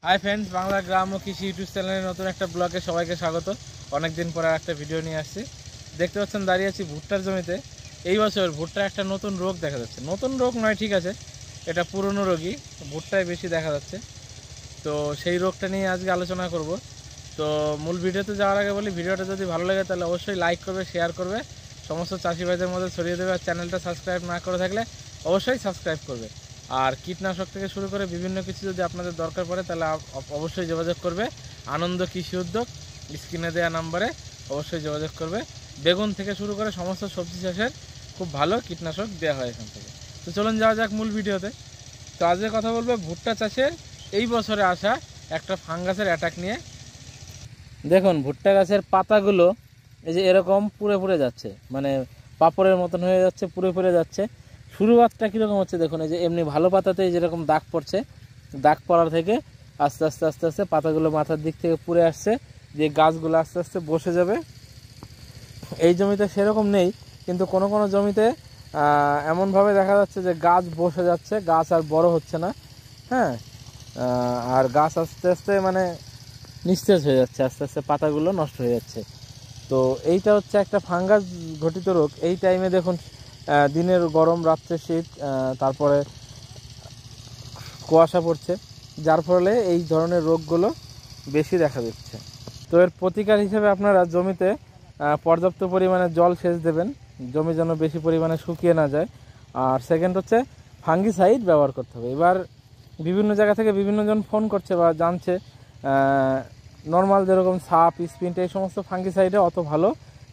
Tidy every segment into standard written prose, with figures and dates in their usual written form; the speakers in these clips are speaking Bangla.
হাই ফ্রেন্ডস, বাংলা গ্রাম ও কৃষি ইউটিউব চ্যানেলের নতুন একটা ব্লগে সবাইকে স্বাগত। অনেকদিন পরে একটা ভিডিও নিয়ে আসছি। দেখতে পাচ্ছেন দাঁড়িয়ে আছি ভুট্টার জমিতে। এই বছর ভুট্টার একটা নতুন রোগ দেখা যাচ্ছে। নতুন রোগ নয়, ঠিক আছে, এটা পুরনো রোগই, ভুট্টায় বেশি দেখা যাচ্ছে। তো সেই রোগটা নিয়ে আজকে আলোচনা করব। তো মূল ভিডিওতে যাওয়ার আগে বলি, ভিডিওটা যদি ভালো লাগে তাহলে অবশ্যই লাইক করবে, শেয়ার করবে, সমস্ত চাষি ভাইদের মধ্যে ছড়িয়ে দেবে। আর চ্যানেলটা সাবস্ক্রাইব না করে থাকলে অবশ্যই সাবস্ক্রাইব করবে। আর কীটনাশক থেকে শুরু করে বিভিন্ন কিছু যদি আপনাদের দরকার পড়ে তাহলে অবশ্যই যোগাযোগ করবে আনন্দ কৃষি উদ্যোগ, স্ক্রিনে দেওয়া নাম্বারে অবশ্যই যোগাযোগ করবে। বেগুন থেকে শুরু করে সমস্ত সবজি চাষের খুব ভালো কীটনাশক দেওয়া হয় এখান থেকে। তো চলুন যাওয়া যাক মূল ভিডিওতে। তো আজকে কথা বলবো ভুট্টা চাষের এই বছরে আসা একটা ফাঙ্গাসের অ্যাটাক নিয়ে। দেখুন, ভুট্টা গাছের পাতাগুলো এই যে এরকম পুড়ে পুড়ে যাচ্ছে, মানে পাপড়ের মতন হয়ে যাচ্ছে, পুড়ে পুড়ে যাচ্ছে। শুরুয়াতটা কীরকম হচ্ছে দেখুন, এই যে এমনি ভালো পাতাতে যেরকম দাগ পড়ছে, দাগ পড়ার থেকে আস্তে আস্তে আস্তে আস্তে পাতাগুলো মাথার দিক থেকে পুড়ে আসছে, যে গাছগুলো আস্তে আস্তে বসে যাবে। এই জমিতে সেরকম নেই, কিন্তু কোনো কোনো জমিতে এমনভাবে দেখা যাচ্ছে যে গাছ বসে যাচ্ছে, গাছ আর বড় হচ্ছে না। হ্যাঁ, আর গাছ আস্তে আস্তে মানে নিস্তেজ হয়ে যাচ্ছে, আস্তে আস্তে পাতাগুলো নষ্ট হয়ে যাচ্ছে। তো এইটা হচ্ছে একটা ফাঙ্গাস ঘটিত রোগ। এই টাইমে দেখুন, দিনের গরম, রাত্রে শীত, তারপরে কুয়াশা পড়ছে, যার ফলে এই ধরনের রোগগুলো বেশি দেখা দিচ্ছে। তো এর প্রতিকার হিসেবে আপনারা জমিতে পর্যাপ্ত পরিমাণে জল সেচ দেবেন, জমি যেন বেশি পরিমাণে শুকিয়ে না যায়। আর সেকেন্ড হচ্ছে ফাঙ্গিসাইড ব্যবহার করতে হবে। এবার বিভিন্ন জায়গা থেকে বিভিন্ন জন ফোন করছে বা জানছে, নর্মাল যেরকম সাপ, স্পিন্ট, এই সমস্ত ফাঙ্গিসাইডে অত ভালো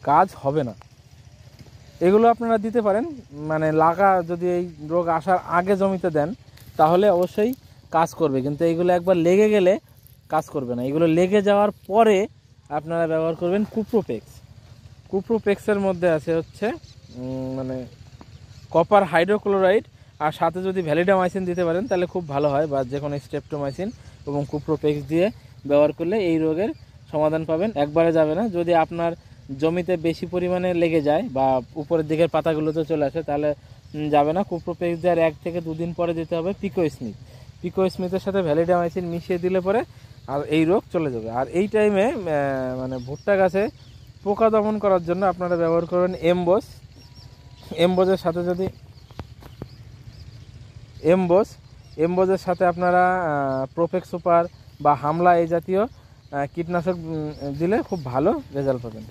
কাজ হবে না। এগুলো আপনারা দিতে পারেন, মানে যদি এই রোগ আসার আগে জমিতে দেন তাহলে অবশ্যই কাজ করবে, কিন্তু এইগুলো একবার লেগে গেলে কাজ করবে না। এগুলো লেগে যাওয়ার পরে আপনারা ব্যবহার করবেন কুপ্রোপেক্স। কুপ্রোপেক্সের মধ্যে আছে হচ্ছে মানে কপার হাইড্রোক্লোরাইড, আর সাথে যদি ভ্যালিডামাইসিন দিতে পারেন তাহলে খুব ভালো হয়, বা যে কোনো স্ট্রেপ্টোমাইসিন এবং কুপ্রোপেক্স দিয়ে ব্যবহার করলে এই রোগের সমাধান পাবেন। একবারে যাবে না। যদি আপনার জমিতে বেশি পরিমাণে লেগে যায় বা উপরের দিকের পাতাগুলোতে চলে আসে তাহলে যাবে না। কুপ্রোপেক্স দেওয়ার 1 থেকে 2 দিন পরে দিতে হবে পিকোস্মিথের সাথে ভ্যালিডামাইসিন মিশিয়ে দিলে পরে আর এই রোগ চলে যাবে। আর এই টাইমে মানে ভুট্টা গাছে পোকা দমন করার জন্য আপনারা ব্যবহার করবেন এমবোজের সাথে যদি এমবোজের সাথে আপনারা প্রোফেক্স সুপার বা হামলা এই জাতীয় কীটনাশক দিলে খুব ভালো রেজাল্ট পাবেন।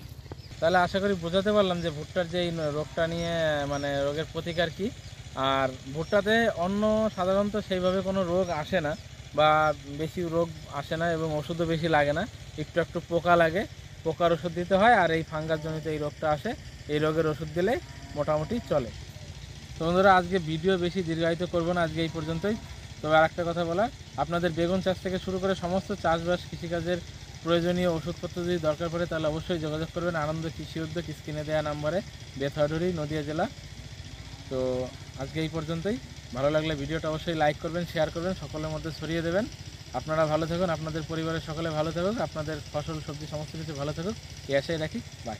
তাহলে আশা করি বোঝাতে পারলাম যে ভুট্টার যে রোগটা নিয়ে মানে রোগের প্রতিকার কি। আর ভুট্টাতে অন্য সাধারণত সেইভাবে কোনো রোগ আসে না, বা বেশি রোগ আসে না, এবং ওষুধও বেশি লাগে না। একটু একটু পোকা লাগে, পোকার ওষুধ দিতে হয়। আর এই ফাঙ্গাস জমিতে এই রোগটা আসে, এই রোগের ওষুধ দিলে মোটামুটি চলে। তো বন্ধুরা, আজকে ভিডিও বেশি দীর্ঘায়িত করবো না, আজকে এই পর্যন্তই। তবে আর একটা কথা বলা, আপনাদের বেগুন চাষ থেকে শুরু করে সমস্ত চাষবাস কৃষিকাজের প্রয়োজনীয় ওষুধপত্র যদি দরকার পড়ে তাহলে অবশ্যই যোগাযোগ করবেন আনন্দ কৃষি উদ্যোগ, স্ক্রিনে দেওয়া নাম্বারে, বেথুয়াডুরি, নদিয়া জেলা। তো আজকে এই পর্যন্তই। ভালো লাগলে ভিডিওটা অবশ্যই লাইক করবেন, শেয়ার করবেন, সকলের মধ্যে ছড়িয়ে দেবেন। আপনারা ভালো থাকুন, আপনাদের পরিবারের সকলে ভালো থাকুক, আপনাদের ফসল সবজি সমস্ত কিছু ভালো থাকুক, এই আশাই রাখি। বাই।